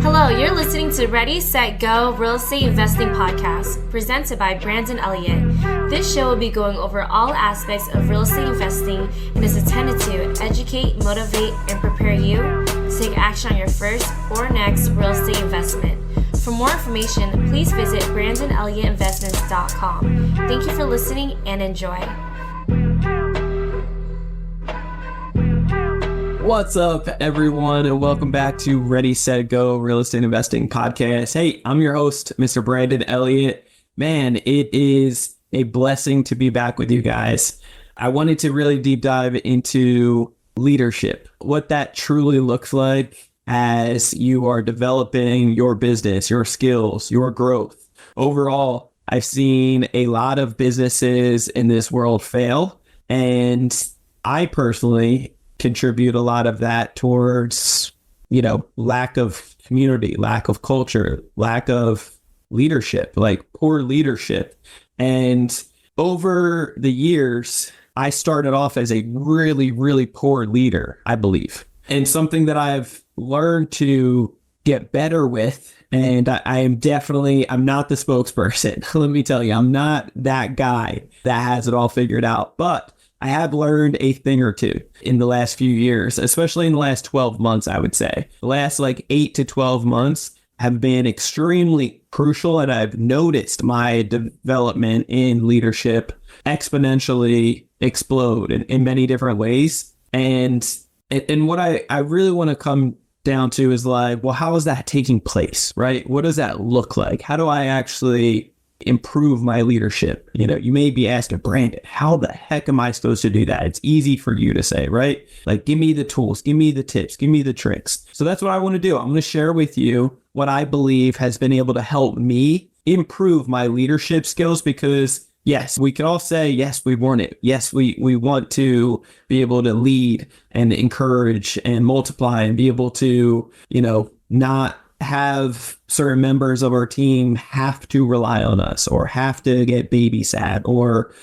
Hello, you're listening to Ready, Set, Go Real Estate Investing Podcast, presented by Brandon Elliott. This show will be going over all aspects of real estate investing and is intended to educate, motivate, and prepare you to take action on your first or next real estate investment. For more information, please visit BrandonElliottInvestments.com. Thank you for listening and enjoy. What's up, everyone, and welcome back to Ready, Set, Go Real Estate Investing Podcast. Hey, I'm your host, Mr. Brandon Elliott. Man, it is a blessing to be back with you guys. I wanted to really deep dive into leadership, what that truly looks like as you are developing your business, your skills, your growth. Overall, I've seen a lot of businesses in this world fail, and I personally contribute a lot of that towards, lack of community, lack of culture, lack of leadership, like poor leadership. And over the years, I started off as a really, really poor leader, I believe. And something that I've learned to get better with, and I'm not the spokesperson. Let me tell you, I'm not that guy that has it all figured out, but I have learned a thing or two in the last few years, especially in the last 12 months, I would say. The last 8 to 12 months have been extremely crucial, and I've noticed my development in leadership exponentially explode in many different ways. And what I really want to come down to is how is that taking place, right? What does that look like? How do I actually improve my leadership? You may be asking, Brandon, how the heck am I supposed to do that? It's easy for you to say, right? Give me the tools, give me the tips, give me the tricks. So that's what I want to do. I'm going to share with you what I believe has been able to help me improve my leadership skills, because yes, we can all say, yes, we want it. Yes, we want to be able to lead and encourage and multiply and be able to, not have certain members of our team have to rely on us or have to get babysat or,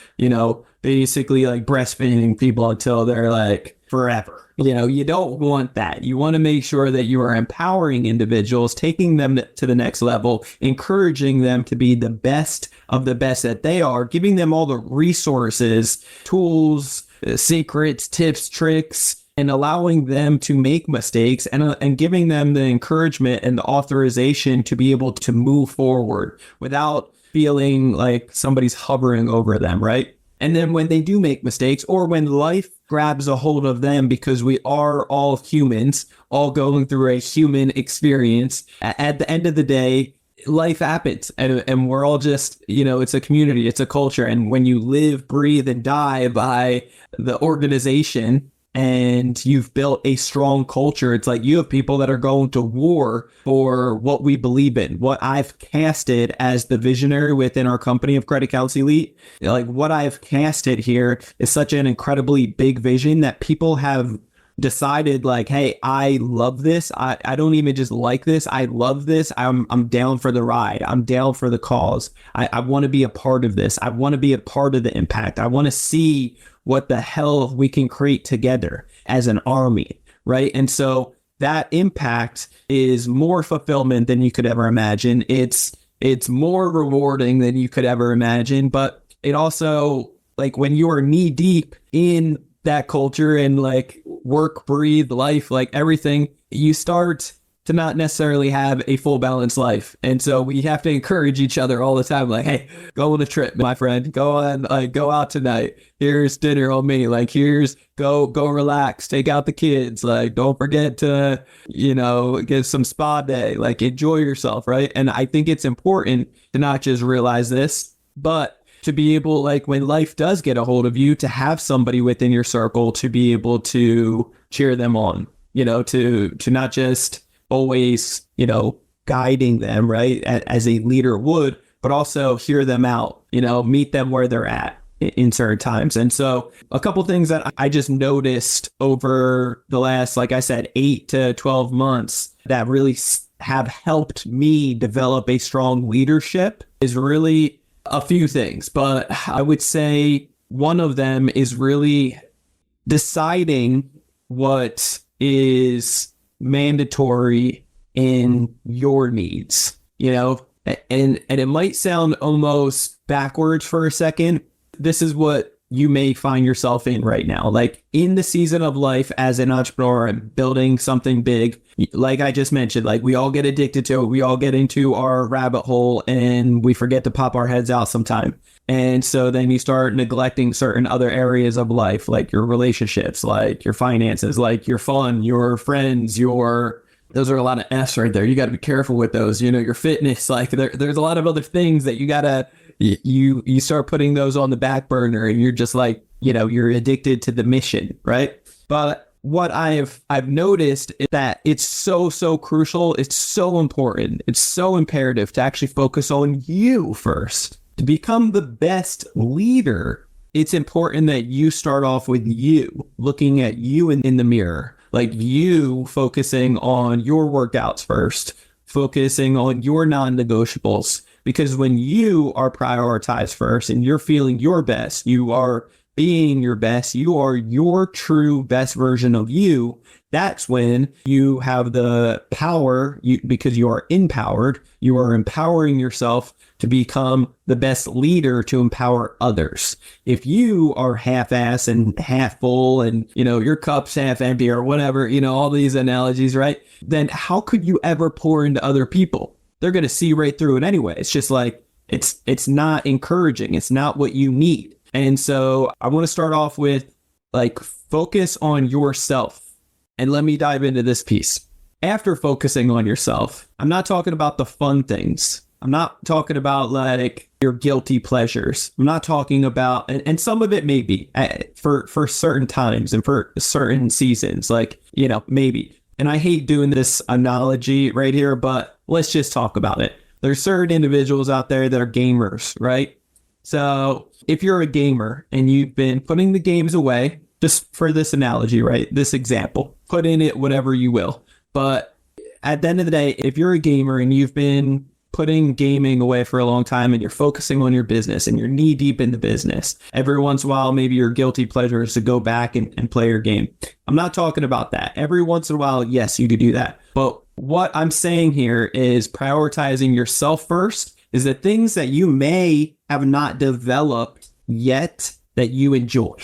basically breastfeeding people until they're forever. You don't want that. You want to make sure that you are empowering individuals, taking them to the next level, encouraging them to be the best of the best that they are, giving them all the resources, tools, secrets, tips, tricks, and allowing them to make mistakes and giving them the encouragement and the authorization to be able to move forward without feeling like somebody's hovering over them, right? And then when they do make mistakes, or when life grabs a hold of them, because we are all humans, all going through a human experience, at the end of the day, life happens, and we're all just, it's a community, it's a culture. And when you live, breathe, and die by the organization, and you've built a strong culture, it's you have people that are going to war for what we believe in. What I've casted as the visionary within our company of Credit Counsel Elite, what I've casted here is such an incredibly big vision that people have decided hey, I love this. I don't even just like this. I love this. I'm down for the ride. I'm down for the cause. I want to be a part of this. I want to be a part of the impact. I want to see what the hell we can create together as an army, right? And so that impact is more fulfillment than you could ever imagine. It's more rewarding than you could ever imagine, but it also, when you are knee deep in that culture and work, breathe, life, everything, you start to not necessarily have a full balanced life. And so we have to encourage each other all the time. Hey, go on a trip, my friend, go out tonight. Here's dinner on me. Here's go relax, take out the kids. Don't forget to, get some spa day, enjoy yourself. Right. And I think it's important to not just realize this, but to be able, when life does get a hold of you, to have somebody within your circle to be able to cheer them on, to not just always, guiding them, right, as a leader would, but also hear them out, meet them where they're at in certain times. And so a couple things that I just noticed over the last, 8 to 12 months that really have helped me develop a strong leadership is really a few things, but I would say one of them is really deciding what is mandatory in your needs, and it might sound almost backwards for a second. This is what you may find yourself in right now. Like in the season of life as an entrepreneur and building something big, like I just mentioned, like we all get addicted to it. We all get into our rabbit hole and we forget to pop our heads out sometime. And so then you start neglecting certain other areas of life, like your relationships, like your finances, like your fun, your friends, those are a lot of F's right there. You got to be careful with those, your fitness, like there's a lot of other things that you got to, you start putting those on the back burner and you're just like, you're addicted to the mission, right? But what I've noticed is that it's so crucial. It's so important. It's so imperative to actually focus on you first. To become the best leader, it's important that you start off with you, looking at you in the mirror, like you focusing on your workouts first, focusing on your non-negotiables. Because when you are prioritized first and you're feeling your best, you are being your best, you are your true best version of you, that's when you have the power, because you are empowered, you are empowering yourself to become the best leader to empower others. If you are half-ass and half full and, your cup's half empty or whatever, all these analogies, right? Then how could you ever pour into other people? They're going to see right through it anyway. It's just like, it's not encouraging. It's not what you need. And so I want to start off with focus on yourself. And let me dive into this piece. After focusing on yourself, I'm not talking about the fun things. I'm not talking about your guilty pleasures. I'm not talking about, and some of it may be for certain times and for certain seasons, maybe. And I hate doing this analogy right here, but let's just talk about it. There's certain individuals out there that are gamers, right? So if you're a gamer and you've been putting the games away, just for this analogy, right? This example, put in it whatever you will. But at the end of the day, if you're a gamer and you've been putting gaming away for a long time and you're focusing on your business and you're knee deep in the business, every once in a while, maybe your guilty pleasure is to go back and play your game. I'm not talking about that. Every once in a while, yes, you could do that. But what I'm saying here is prioritizing yourself first is the things that you may have not developed yet that you enjoy,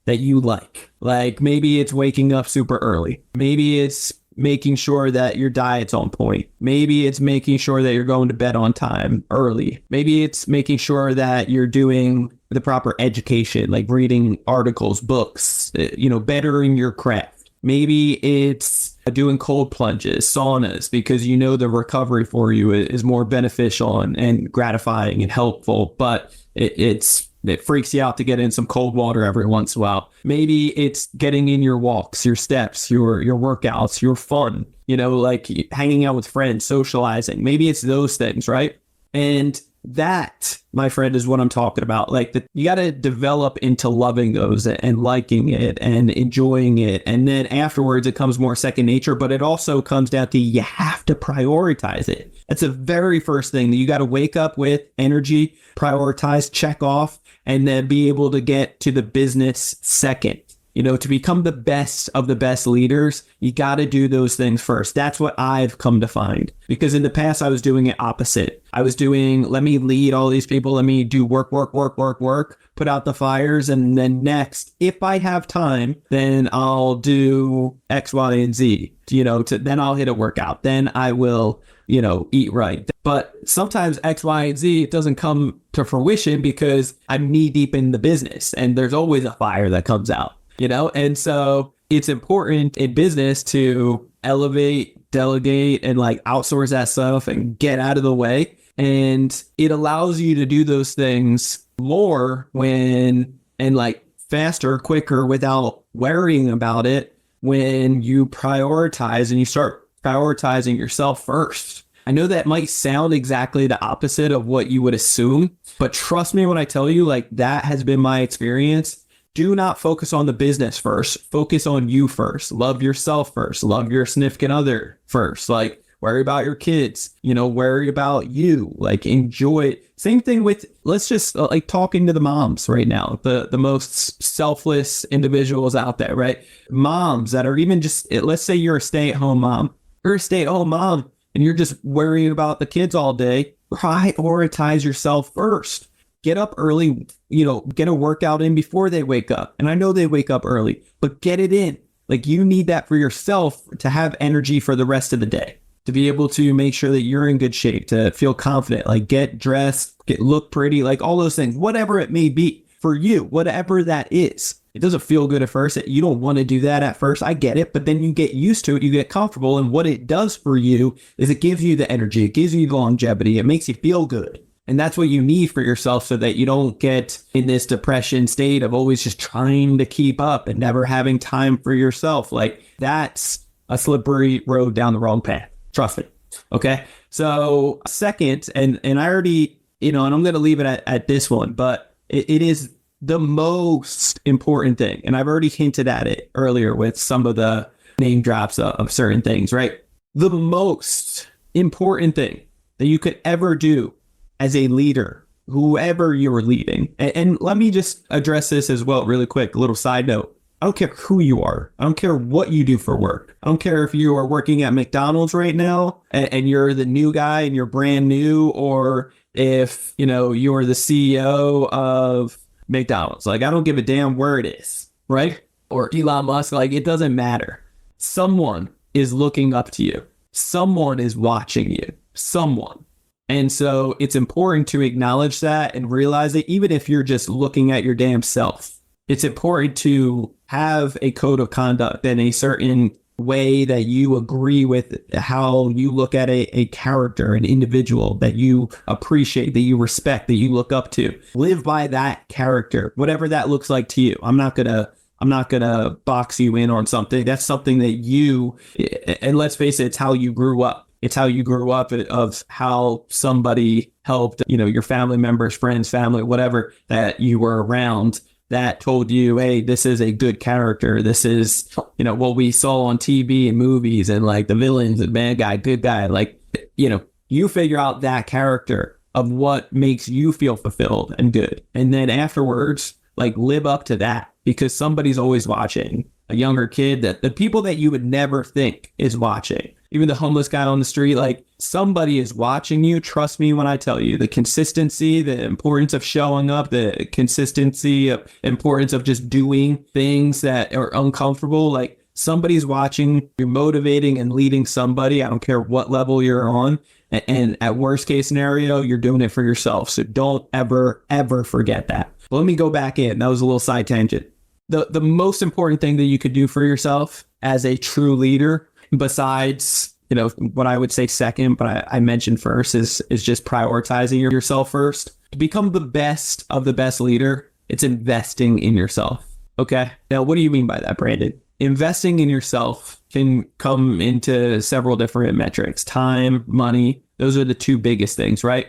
that you like. Like maybe it's waking up super early. Maybe it's making sure that your diet's on point. Maybe it's making sure that you're going to bed on time early. Maybe it's making sure that you're doing the proper education, like reading articles, books, bettering your craft. Maybe it's doing cold plunges, saunas, because the recovery for you is more beneficial and gratifying and helpful, but it freaks you out to get in some cold water every once in a while. Maybe it's getting in your walks, your steps, your workouts, your fun, hanging out with friends, socializing. Maybe it's those things, right? And that, my friend, is what I'm talking about. You got to develop into loving those and liking it and enjoying it. And then afterwards, it comes more second nature, but it also comes down to you have to prioritize it. That's the very first thing that you got to wake up with: energy, prioritize, check off, and then be able to get to the business second. To become the best of the best leaders, you got to do those things first. That's what I've come to find. Because in the past, I was doing it opposite. I was doing, let me lead all these people. Let me do work, put out the fires. And then next, if I have time, then I'll do X, Y, and Z. Then I'll hit a workout. Then I will, eat right. But sometimes X, Y, and Z, it doesn't come to fruition because I'm knee deep in the business. And there's always a fire that comes out. And so it's important in business to elevate, delegate, and outsource that stuff and get out of the way. And it allows you to do those things more faster, quicker, without worrying about it when you prioritize and you start prioritizing yourself first. I know that might sound exactly the opposite of what you would assume, but trust me when I tell you, that has been my experience. Do not focus on the business first. Focus on you first. Love yourself first. Love your significant other first. Worry about your kids. Worry about you. Enjoy it. Same thing with, let's just talking to the moms right now. The most selfless individuals out there, right? Moms that are even just, let's say you're a stay-at-home mom. You're a stay-at-home mom. and you're just worrying about the kids all day, prioritize yourself first. Get up early, get a workout in before they wake up. And I know they wake up early, but get it in. Like, you need that for yourself to have energy for the rest of the day, to be able to make sure that you're in good shape, to feel confident, like get dressed, look pretty, like all those things, whatever it may be for you, whatever that is. It doesn't feel good at first. You don't want to do that at first. I get it. But then you get used to it. You get comfortable. And what it does for you is it gives you the energy. It gives you the longevity. It makes you feel good. And that's what you need for yourself, so that you don't get in this depression state of always just trying to keep up and never having time for yourself. Like, that's a slippery road down the wrong path. Trust me. Okay. So second, and I already, and I'm going to leave it at this one, but it is the most important thing. And I've already hinted at it earlier with some of the name drops of certain things, right? The most important thing that you could ever do as a leader, whoever you're leading. And let me just address this as well, really quick, a little side note. I don't care who you are. I don't care what you do for work. I don't care if you are working at McDonald's right now and you're the new guy and you're brand new, or if, you're the CEO of McDonald's. Like, I don't give a damn where it is, right? Or Elon Musk, like, it doesn't matter. Someone is looking up to you. Someone is watching you. Someone. And so it's important to acknowledge that and realize that even if you're just looking at your damn self, it's important to have a code of conduct and a certain way that you agree with how you look at a character, an individual that you appreciate, that you respect, that you look up to. Live by that character, whatever that looks like to you. I'm not gonna box you in on something. That's something that you, and let's face it, it's how you grew up. It's how you grew up, of how somebody helped, your family members, friends, family, whatever that you were around, that told you, hey, this is a good character. This is, what we saw on TV and movies, and like the villains, the bad guy, good guy. Like, you figure out that character of what makes you feel fulfilled and good. And then afterwards, like, live up to that, because somebody's always watching. A younger kid, that the people that you would never think is watching, even the homeless guy on the street, like, somebody is watching you. Trust me when I tell you, the consistency, the importance of showing up, the consistency of importance of just doing things that are uncomfortable. Like, somebody's watching. You're motivating and leading somebody. I don't care what level you're on. And at worst case scenario, you're doing it for yourself. So don't ever, ever forget that. But let me go back in. That was a little side tangent. The most important thing that you could do for yourself as a true leader, besides, what I would say second, but I mentioned first, is just prioritizing yourself first. To become the best of the best leader, it's investing in yourself. Okay. Now, what do you mean by that, Brandon? Investing in yourself can come into several different metrics: time, money. Those are the two biggest things, right?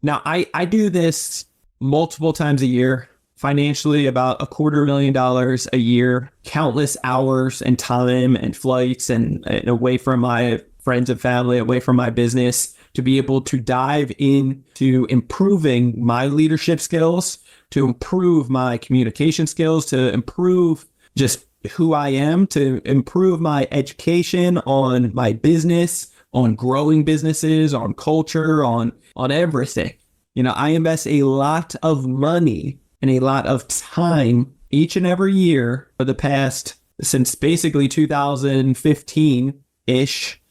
Now, I do this multiple times a year. Financially, about $250,000 a year, countless hours and time and flights and away from my friends and family, away from my business, to be able to dive into improving my leadership skills, to improve my communication skills, to improve just who I am, to improve my education on my business, on growing businesses, on culture, on everything. I invest a lot of money and a lot of time each and every year for the past, since basically 2015-ish.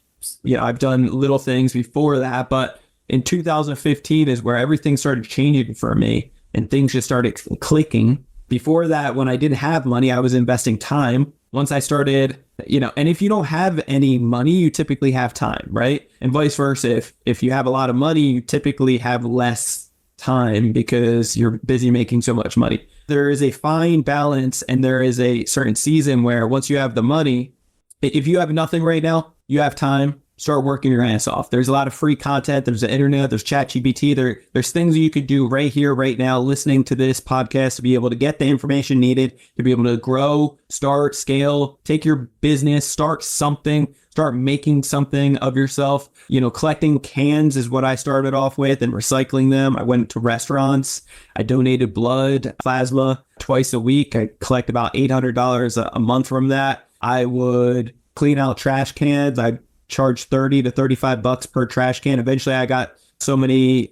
I've done little things before that, but in 2015 is where everything started changing for me and things just started clicking. Before that, when I didn't have money, I was investing time. Once I started, and if you don't have any money, you typically have time, right? And vice versa. If you have a lot of money, you typically have less time because you're busy making so much money. There is a fine balance, and there is a certain season where once you have the money, if you have nothing right now, you have time, start working your ass off. There's a lot of free content. There's the internet, there's ChatGPT, there's things you could do right here, right now, listening to this podcast, to be able to get the information needed, to be able to grow, start, scale, take your business, start something, start making something of yourself. Collecting cans is what I started off with, and recycling them. I went to restaurants. I donated blood, plasma twice a week. I collect about $800 a month from that. I would clean out trash cans. I charge 30 to 35 bucks per trash can. Eventually I got so many,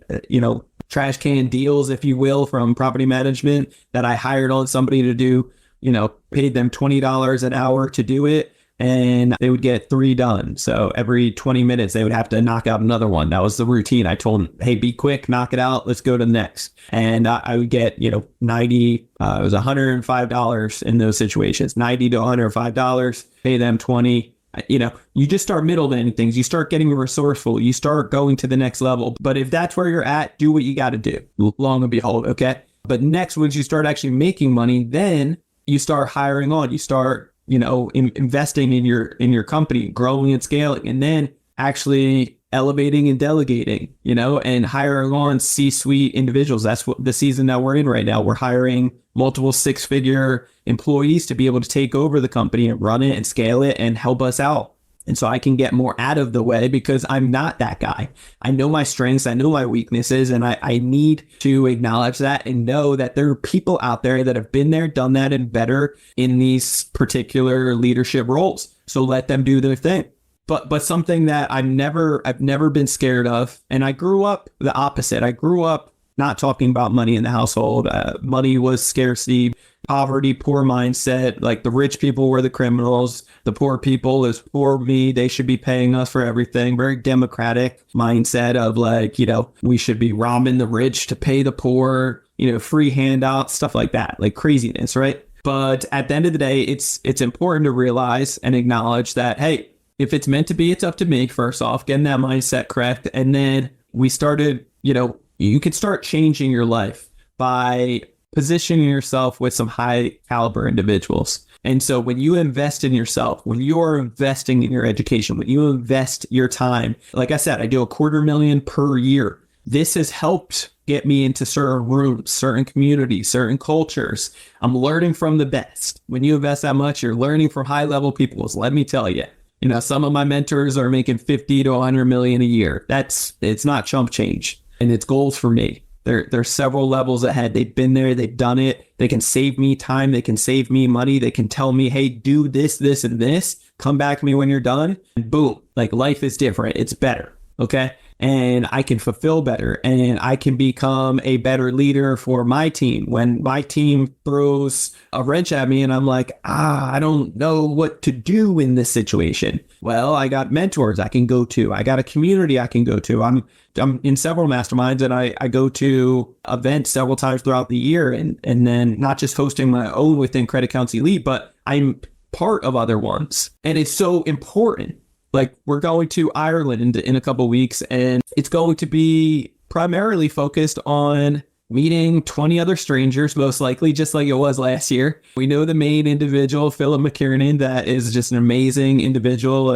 trash can deals, if you will, from property management that I hired on somebody to do, paid them $20 an hour to do it. And they would get 3 done. So every 20 minutes, they would have to knock out another one. That was the routine. I told them, hey, be quick, knock it out. Let's go to the next. And I would get, 90, it was $105 in those situations, $90 to $105, pay them 20. You just start middling things. You start getting resourceful. You start going to the next level. But if that's where you're at, do what you got to do. Long and behold, okay? But next, once you start actually making money, then you start hiring on. You start investing in your company, growing and scaling, and then actually elevating and delegating, and hiring on C-suite individuals. That's what the season that we're in right now. We're hiring multiple 6-figure employees to be able to take over the company and run it and scale it and help us out. And so I can get more out of the way because I'm not that guy. I know my strengths, I know my weaknesses, and I need to acknowledge that and know that there are people out there that have been there, done that, and better in these particular leadership roles. So let them do their thing. But something that I've never been scared of, and I grew up the opposite. I grew up not talking about money in the household. Money was scarcity, poverty, poor mindset. Like the rich people were the criminals. The poor people is poor me. They should be paying us for everything. Very democratic mindset of we should be robbing the rich to pay the poor, free handouts, stuff like that, like craziness, right? But at the end of the day, it's important to realize and acknowledge that, hey, if it's meant to be, it's up to me, first off, getting that mindset correct. And then we started, you can start changing your life by positioning yourself with some high caliber individuals. And so when you invest in yourself, when you're investing in your education, when you invest your time, like I said, I do $250,000 per year. This has helped get me into certain rooms, certain communities, certain cultures. I'm learning from the best. When you invest that much, you're learning from high level people. So let me tell you, some of my mentors are making 50 to 100 million a year. It's not chump change. And it's goals for me. They're several levels ahead. They've been there. They've done it. They can save me time. They can save me money. They can tell me, hey, do this, this, and this. Come back to me when you're done. And boom, like life is different. It's better. Okay. And I can fulfill better, and I can become a better leader for my team. When my team throws a wrench at me and I'm like, I don't know what to do in this situation. Well, I got mentors I can go to. I got a community I can go to. I'm in several masterminds, and I go to events several times throughout the year, and then not just hosting my own within Credit Counsel Elite, but I'm part of other ones. And it's so important. Like we're going to Ireland in a couple of weeks, and it's going to be primarily focused on meeting 20 other strangers, most likely, just like it was last year. We know the main individual, Philip McKiernan, that is just an amazing individual.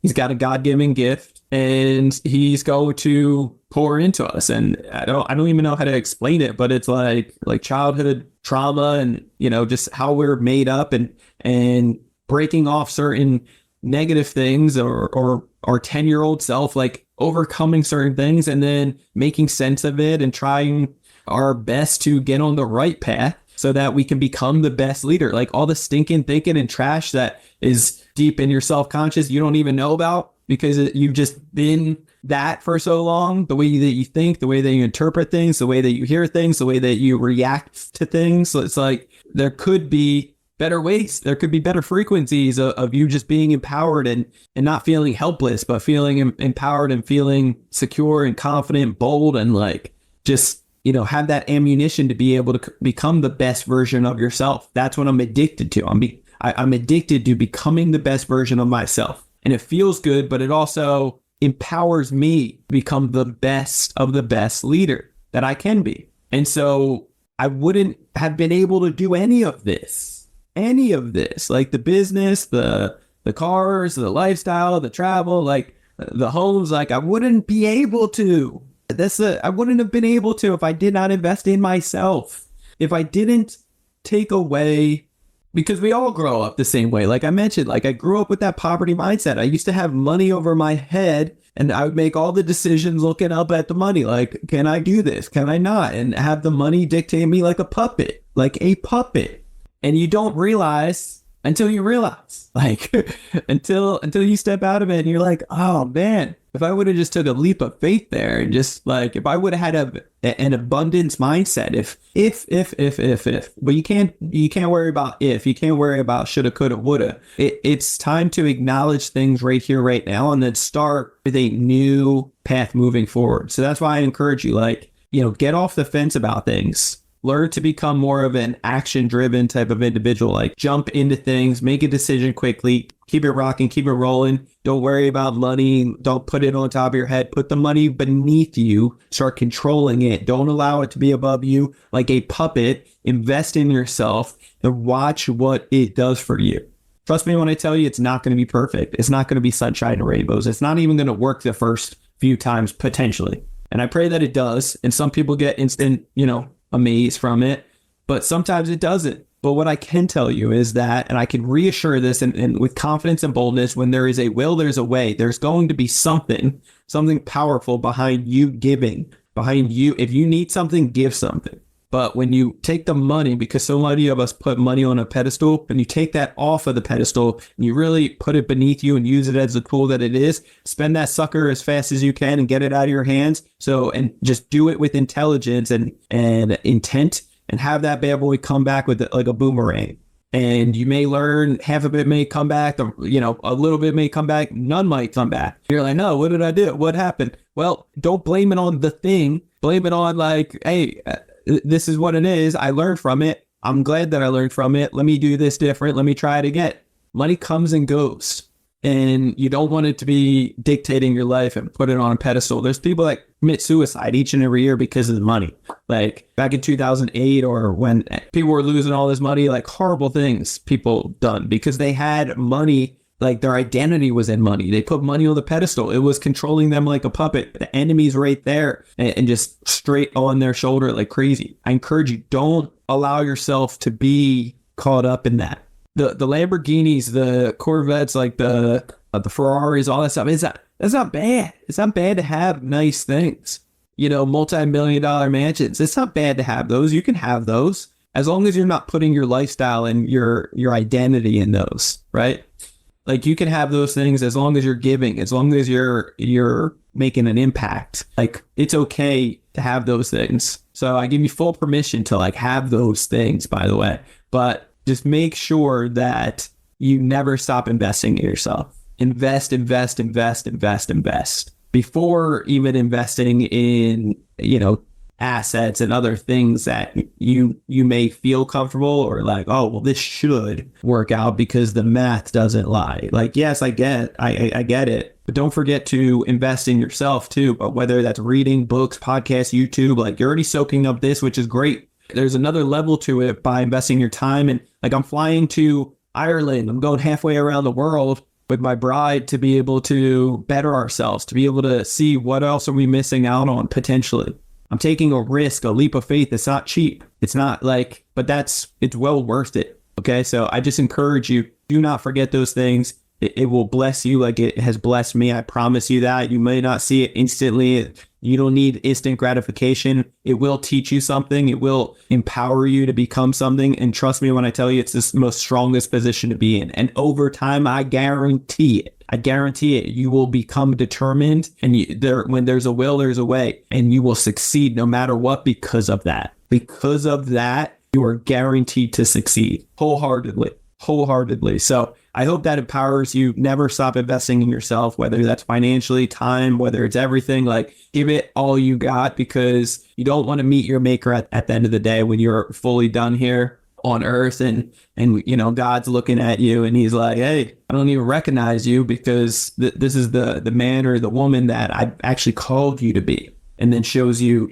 He's got a God-given gift, and he's going to pour into us. And I don't even know how to explain it, but it's like childhood trauma and, just how we're made up and breaking off certain negative things or our 10-year-old self, like overcoming certain things and then making sense of it and trying our best to get on the right path so that we can become the best leader. Like all the stinking thinking and trash that is deep in your self-conscious you don't even know about because you've just been that for so long. The way that you think, the way that you interpret things, the way that you hear things, the way that you react to things. So it's like there could be better ways. There could be better frequencies of you just being empowered and not feeling helpless, but feeling empowered and feeling secure and confident, bold, and like just, have that ammunition to be able to become the best version of yourself. That's what I'm addicted to. I'm addicted to becoming the best version of myself. And it feels good, but it also empowers me to become the best of the best leader that I can be. And so I wouldn't have been able to do any of this, like the business, the cars, the lifestyle, the travel, like the homes, like I wouldn't be able to. I wouldn't have been able to if I did not invest in myself. If I didn't take away, because we all grow up the same way. Like I mentioned, like I grew up with that poverty mindset. I used to have money over my head and I would make all the decisions looking up at the money. Like, can I do this? Can I not? And have the money dictate me like a puppet. And you don't realize until you realize, like, until you step out of it and you're like, oh man, if I would have just took a leap of faith there and just like, if I would have had an abundance mindset, if, but you can't worry about if, you can't worry about shoulda, coulda, woulda. It's time to acknowledge things right here, right now, and then start with a new path moving forward. So that's why I encourage you, like, get off the fence about things. Learn to become more of an action-driven type of individual. Like, jump into things, make a decision quickly, keep it rocking, keep it rolling. Don't worry about money. Don't put it on top of your head. Put the money beneath you. Start controlling it. Don't allow it to be above you like a puppet. Invest in yourself and watch what it does for you. Trust me when I tell you, it's not going to be perfect. It's not going to be sunshine and rainbows. It's not even going to work the first few times, potentially. And I pray that it does. And some people get instant, amazed from it, but sometimes it doesn't. But what I can tell you is that, and I can reassure this and with confidence and boldness, when there is a will, there's a way. There's going to be something powerful behind you giving, behind you. If you need something, give something. But when you take the money, because so many of us put money on a pedestal, and you take that off of the pedestal and you really put it beneath you and use it as the tool that it is, spend that sucker as fast as you can and get it out of your hands. So, and just do it with intelligence and intent, and have that bad boy come back with like a boomerang. And you may learn, half of it may come back, a little bit may come back, none might come back. You're like, no, what did I do? What happened? Well, don't blame it on the thing. Blame it on like, hey, this is what it is. I learned from it. I'm glad that I learned from it. Let me do this different. Let me try it again. Money comes and goes, and you don't want it to be dictating your life and put it on a pedestal. There's people that commit suicide each and every year because of the money. Like back in 2008, or when people were losing all this money, like horrible things people done because they had money. Like their identity was in money. They put money on the pedestal. It was controlling them like a puppet. The enemy's right there and just straight on their shoulder like crazy. I encourage you, don't allow yourself to be caught up in that. The Lamborghinis, the Corvettes, like the Ferraris, all that stuff. That's not bad. It's not bad to have nice things. Multi-million-dollar mansions. It's not bad to have those. You can have those as long as you're not putting your lifestyle and your identity in those, right? Like you can have those things as long as you're giving, as long as you're making an impact. Like it's okay to have those things. So I give you full permission to like have those things, by the way, but just make sure that you never stop investing in yourself. Invest before even investing in, assets and other things that you may feel comfortable or like, oh, well, this should work out because the math doesn't lie. Like, yes, I get it. But don't forget to invest in yourself too. But whether that's reading books, podcasts, YouTube, like you're already soaking up this, which is great. There's another level to it by investing your time. And like I'm flying to Ireland. I'm going halfway around the world with my bride to be able to better ourselves, to be able to see what else are we missing out on potentially. I'm taking a risk, a leap of faith. It's not cheap. It's not like, but it's well worth it. Okay. So I just encourage you, do not forget those things. It will bless you like it has blessed me. I promise you that. You may not see it instantly. You don't need instant gratification. It will teach you something. It will empower you to become something. And trust me when I tell you, it's the most strongest position to be in. And over time, I guarantee it, you will become determined. And when there's a will, there's a way. And you will succeed no matter what because of that. Because of that, you are guaranteed to succeed wholeheartedly. So I hope that empowers you. Never stop investing in yourself, whether that's financially, time, whether it's everything. Like give it all you got because you don't want to meet your maker at the end of the day when you're fully done here on earth and God's looking at you and he's like, hey, I don't even recognize you because this is the man or the woman that I actually called you to be. And then shows you,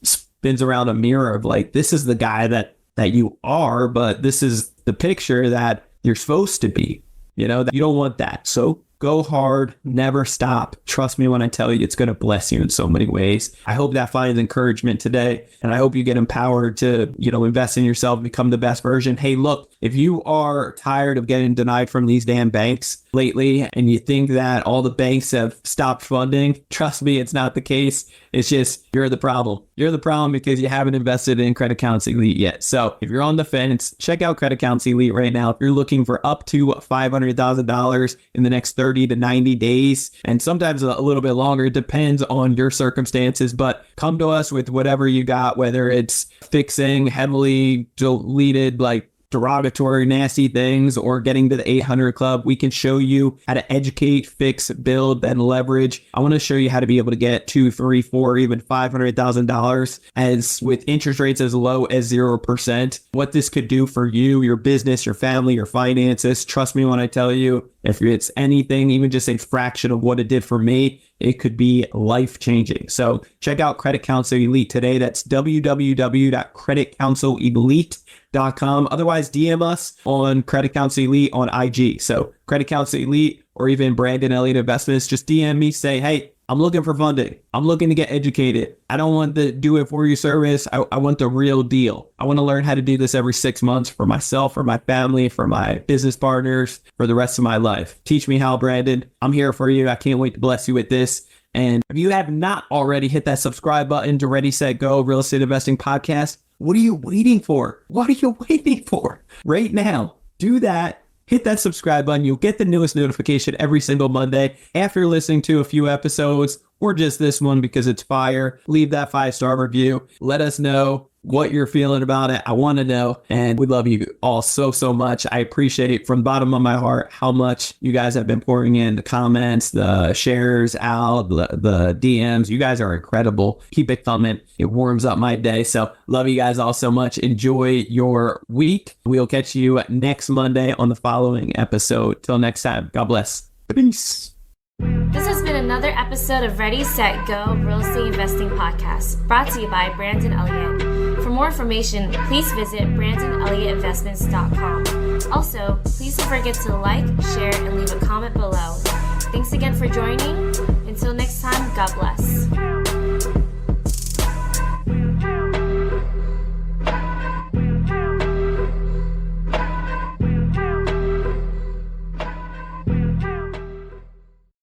spins around a mirror of like, this is the guy that you are, but this is the picture that you're supposed to be, that you don't want that. So go hard, never stop. Trust me when I tell you, it's going to bless you in so many ways. I hope that finds encouragement today. And I hope you get empowered to, invest in yourself, become the best version. Hey, look, if you are tired of getting denied from these damn banks, lately and you think that all the banks have stopped funding, trust me, it's not the case. It's just you're the problem. You're the problem because you haven't invested in Credit Counseling Elite yet. So if you're on the fence, check out Credit Counseling Elite right now. If you're looking for up to $500,000 in the next 30 to 90 days, and sometimes a little bit longer, it depends on your circumstances, but come to us with whatever you got, whether it's fixing heavily deleted, like derogatory, nasty things, or getting to the 800 Club. We can show you how to educate, fix, build, and leverage. I want to show you how to be able to get $2, $3, $4, even $500,000 as with interest rates as low as 0%. What this could do for you, your business, your family, your finances. Trust me when I tell you, if it's anything, even just a fraction of what it did for me, it could be life-changing. So check out Credit Counsel Elite today. That's www.creditcounselelite.com. Otherwise, DM us on Credit Counsel Elite on IG. So Credit Counsel Elite or even Brandon Elliott Investments, just DM me, say, hey, I'm looking for funding. I'm looking to get educated. I don't want the do it for you service. I want the real deal. I want to learn how to do this every 6 months for myself, for my family, for my business partners, for the rest of my life. Teach me how, Brandon. I'm here for you. I can't wait to bless you with this. And if you have not already hit that subscribe button to Ready, Set, Go Real Estate Investing Podcast, what are you waiting for? What are you waiting for? Right now, do that. Hit that subscribe button. You'll get the newest notification every single Monday after listening to a few episodes or just this one because it's fire. Leave that 5-star review. Let us know what you're feeling about it. I want to know. And we love you all so, so much. I appreciate from the bottom of my heart how much you guys have been pouring in the comments, the shares out, the DMs. You guys are incredible. Keep it coming. It warms up my day. So love you guys all so much. Enjoy your week. We'll catch you next Monday on the following episode. Till next time. God bless. Peace. This has been another episode of Ready, Set, Go Real Estate Investing Podcast, brought to you by Brandon Elliott. For more information, please visit BrandonElliottInvestments.com. Also, please don't forget to like, share, and leave a comment below. Thanks again for joining. Until next time, God bless.